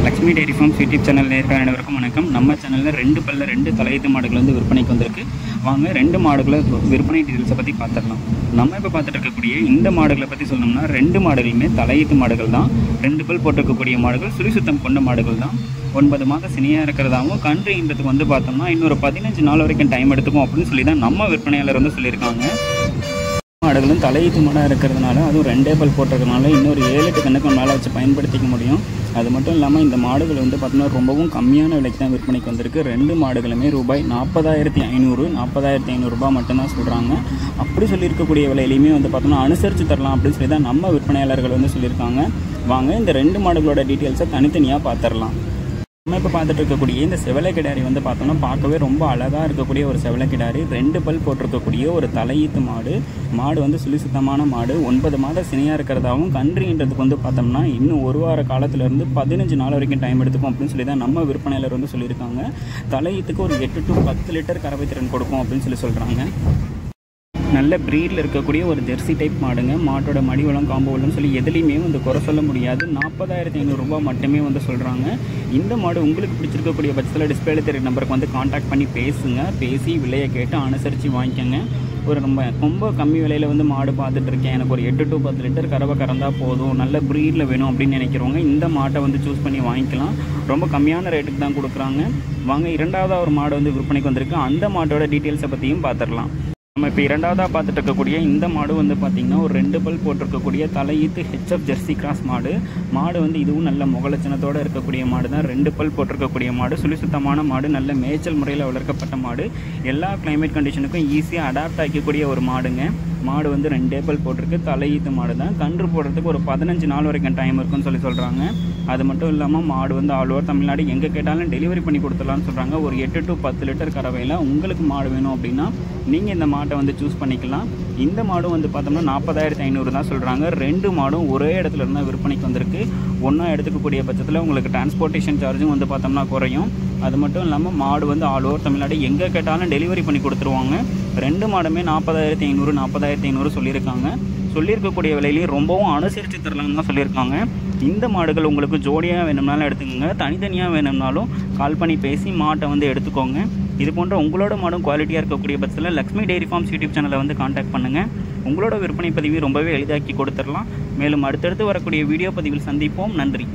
Lakshmi dairy farms YouTube channel நேர்காணல் அனைவருக்கும் வணக்கம். நம்ம சேனலில் 2 தலையீத்து மாடுகள் வந்து விற்பனைக்கு வந்திருக்கு. வாங்க 2 மாடுகளை விற்பனை டீட்டெயில்ஸை பற்றி பார்த்துடலாம். நம்ம இப்போ பார்த்துட்டு இருக்கக்கூடிய இந்த மாடுகளை பற்றி சொல்லணும்னா 2 மாடுகளுமே தலையீத்து மாடுகள் தான். 2 பல் போட்டிருக்கக்கூடிய மாடுகள் சுழி சுத்தம் கொண்ட மாடுகள் தான். 9 மாதம் சினியாக இருக்கிறதாகவும் கன்றுன்றதுக்கு வந்து பார்த்தோம்னா இன்னொரு 15 நாள் வரைக்கும் டைம் எடுத்துக்கும் அப்படின்னு சொல்லி தான் நம்ம விற்பனையாளர் வந்து சொல்லியிருக்காங்க. மாடுகளும் தலையீத்து மாடாக இருக்கிறதுனால அதுவும் 2 பல் போட்டிருக்கிறதுனால இன்னொரு 7-8 கண்ணுக்கு மேலே வச்சு பயன்படுத்திக்க முடியும். அது மட்டும் இல்லாமல் இந்த மாடுகள் வந்து பார்த்தோம்னா ரொம்பவும் கம்மியான விலைக்கு தான் விற்பனைக்கு வந்திருக்கு. 2 மாடுகளுமே ரூபாய் 40,500 ரூபாய் மட்டும்தான் சொல்கிறாங்க. அப்படி சொல்லியிருக்கக்கூடிய விலையிலையுமே வந்து பார்த்தோம்னா அனுசரித்து தரலாம் அப்படின்னு சொல்லி தான் நம்ம விற்பனையாளர்கள் வந்து சொல்லியிருக்காங்க. வாங்க இந்த 2 மாடுகளோட டீட்டெயில்ஸை தனித்தனியாக பார்த்துடலாம். நம்ம இப்போ பார்த்துட்டு இருக்கக்கூடிய இந்த செவலை கிடாரி வந்து பார்த்தோம்னா பார்க்கவே ரொம்ப அழகாக இருக்கக்கூடிய ஒரு செவலை கிடாரி. 2 பல் போட்டிருக்கக்கூடிய ஒரு தலையீத்து மாடு வந்து சுழி சுத்தமான மாடு. 9 மாதம் சினையாக இருக்கிறதாகவும் கன்றுன்றதுக்கு வந்து பார்த்தோம்னா இன்னும் 1 வார காலத்திலேருந்து 15 நாள் வரைக்கும் டைம் எடுத்துக்கும் அப்படின்னு சொல்லி தான் நம்ம விற்பனையாளர் வந்து சொல்லியிருக்காங்க. தலையீத்துக்கு ஒரு 8 to 10 லிட்டர் கறவை திறன் கொடுக்கும் அப்படின்னு சொல்லி சொல்கிறாங்க. நல்ல ப்ரீடில் இருக்கக்கூடிய ஒரு ஜெர்சி டைப் மாடுங்க. மாட்டோட மடிவளம் காம்புவளம்னு சொல்லி எதுலேயுமே வந்து குறை சொல்ல முடியாது. 40,500 ரூபாய் மட்டுமே வந்து சொல்கிறாங்க. இந்த மாடு உங்களுக்கு பிடிச்சிருக்கக்கூடிய பட்சத்தில் டிஸ்பிளேல தெரிய நம்பருக்கு வந்து காண்டாக்ட் பண்ணி பேசி விலையை கேட்டு அனுசரித்து வாங்கிக்கோங்க. ஒரு ரொம்ப கம்மி விலையில் வந்து மாடு பார்த்துட்டு இருக்கேன், எனக்கு ஒரு 8 to 10 லிட்டர் கறவை கறந்தால் போதும், நல்ல ப்ரீடில் வேணும் அப்படின்னு நினைக்கிறவங்க இந்த மாட்டை வந்து சூஸ் பண்ணி வாங்கிக்கலாம். ரொம்ப கம்மியான ரேட்டுக்கு தான் கொடுக்குறாங்க. வாங்க 2வது ஒரு மாடு வந்து விற்பனைக்கு வந்திருக்கு. அந்த மாட்டோட டீட்டெயில்ஸை பற்றியும் பார்த்துடலாம். நம்ம இப்போ 2வதாக பார்த்துட்டு இருக்கக்கூடிய இந்த மாடு வந்து பார்த்திங்கன்னா ஒரு 2 பல் போட்டிருக்கக்கூடிய தலையீத்து ஹெச்எஃப் ஜெர்சி கிராஸ் மாடு வந்து இதுவும் நல்ல முகலட்சணத்தோடு இருக்கக்கூடிய மாடு தான். 2 பல் போட்டிருக்கக்கூடிய மாடு, சுழி சுத்தமான மாடு, நல்ல மேய்ச்சல் முறையில் வளர்க்கப்பட்ட மாடு, எல்லா கிளைமேட் கண்டிஷனுக்கும் ஈஸியாக அடாப்ட் ஆகிக்கக்கூடிய ஒரு மாடுங்க. மாடு வந்து 2 பல் போட்டிருக்கு, தலையீத்து மாடு தான். கன்று போடுறதுக்கு ஒரு 15 நாள் வரைக்கும் டைம் இருக்குன்னு சொல்கிறாங்க. அது மட்டும் இல்லாமல் மாடு வந்து ஆல் ஓவர் தமிழ்நாடு எங்கே கேட்டாலும் டெலிவரி பண்ணி கொடுத்துடலான்னு சொல்கிறாங்க. ஒரு 8 to 10 லிட்டர் கறவையில் உங்களுக்கு மாடு வேணும் அப்படின்னா நீங்கள் இந்த மாட்டை வந்து சூஸ் பண்ணிக்கலாம். இந்த மாடும் வந்து பார்த்தோம்னா 40,500 தான் சொல்கிறாங்க. 2 மாடும் ஒரே இடத்துல இருந்தால் விற்பனைக்கு வந்திருக்கு. ஒன்றா எடுத்துக்கக்கூடிய பட்சத்தில் உங்களுக்கு டிரான்ஸ்போர்ட்டேஷன் சார்ஜும் வந்து பார்த்தோம்னா குறையும். அது மட்டும் இல்லாமல் மாடு வந்து ஆல் ஓவர் தமிழ்நாடு எங்கே கேட்டாலும் டெலிவரி பண்ணி கொடுத்துருவாங்க. 2 மாடுமே 40,500 சொல்லியிருக்காங்க. சொல்லியிருக்கக்கூடிய விலையிலேயே ரொம்பவும் அனுசரித்து தரலாம்னு தான் சொல்லியிருக்காங்க. இந்த மாடுகள் உங்களுக்கு ஜோடியாக வேணும்னாலும் எடுத்துக்கோங்க, தனித்தனியாக வேணும்னாலும் கால் பண்ணி பேசி மாட்டை வந்து எடுத்துக்கோங்க. இது போன்ற உங்களோட மாடும் குவாலிட்டியாக இருக்கக்கூடிய பட்சத்தில் லக்ஷ்மி டெய்ரி ஃபார்ம்ஸ் யூடியூப் சேனலை வந்து காண்டாக்ட் பண்ணுங்கள். உங்களோட விற்பனை பதிவை ரொம்பவே எளிதாக்கி கொடுத்துடலாம். மேலும் அடுத்தடுத்து வரக்கூடிய வீடியோ பதிவில் சந்திப்போம். நன்றி.